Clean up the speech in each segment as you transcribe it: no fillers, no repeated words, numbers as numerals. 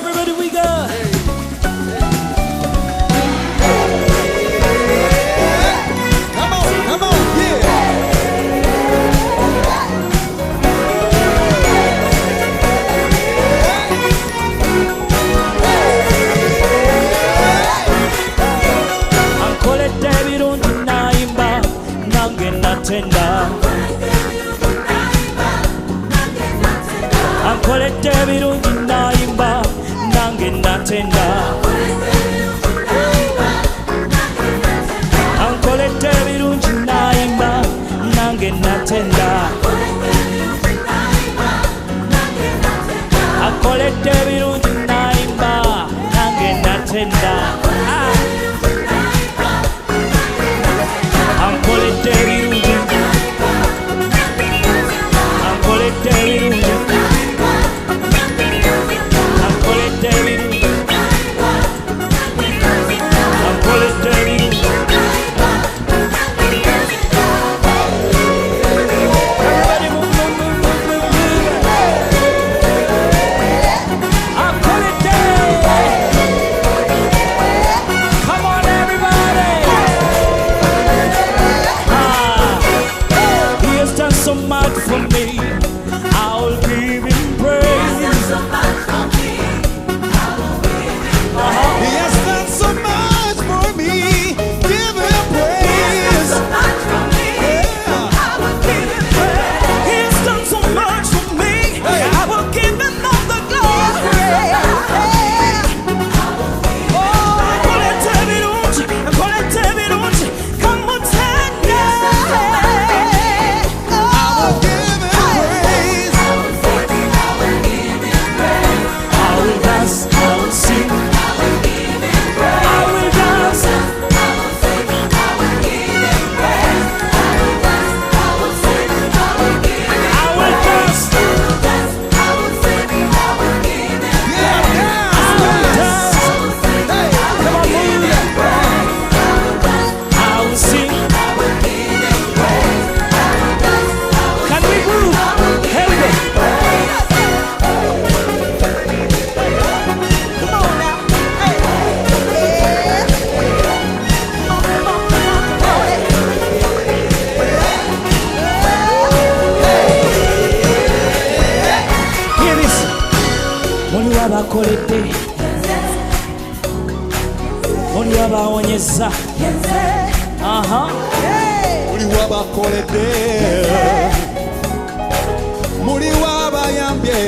Everybody we go. Come on, yeah. Ankoledde birungi nayimba nange natenda. Ankoledde birungi nayimba nange natenda. Ankoledde birungi nayimba nange natenda. Ankoledde birungi nayimba nange natenda. Ankoledde birungi, ankoledde birungi, ankoledde birungi, ankoledde birungi. Everybody move, move, move, move, move, move. Ankoledde. Come on, everybody. He has done so much for me. I'll give him praise. He has done so much for me. Give him praise. He has done so much for me. I will give him all the glory. Oh, Ankoledde birungi, Ankoledde birungi. Come on, tender. I will give him praise. I will dance, I will sing, I will dance. I will dance. Yeah, dance. Hey, Come on, move. I will sing. Can we move? Here we go. come on now. Hey. Hear this. Muli wabakoledde, muli wabawonyeza. Muli wabakoledde, muli wabayambye.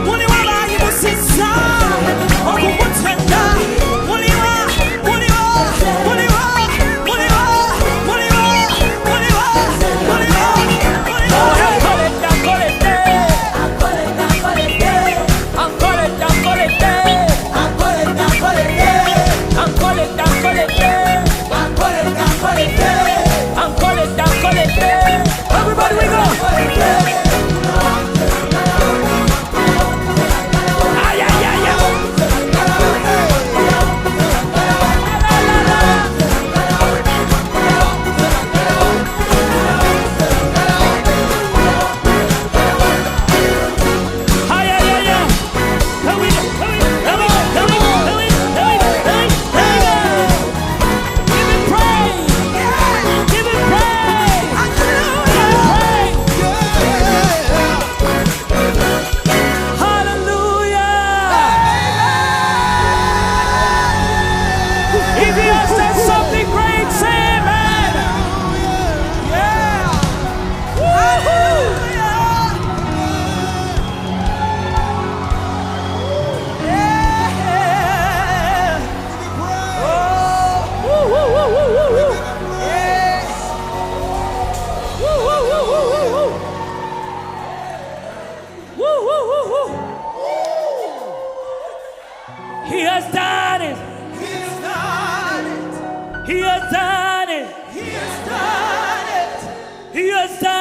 Muli wabayibusizza okumutenda. Everybody we go. Ay, ay, ay, ay. Ay, ay, ay, ay. Here we go, here we go, here we go, here we go, here we go, here we go. Give him praise. Give him praise. Hallelujah. If he has done something great, say amen. Yeah. Woo-hoo. Yeah. Oh. Woo-hoo-hoo-hoo-hoo. Yes. Woo-hoo-hoo-hoo-hoo. Woo-hoo-hoo-hoo. He has done it. He has done it. He has done it. He has done it. He has done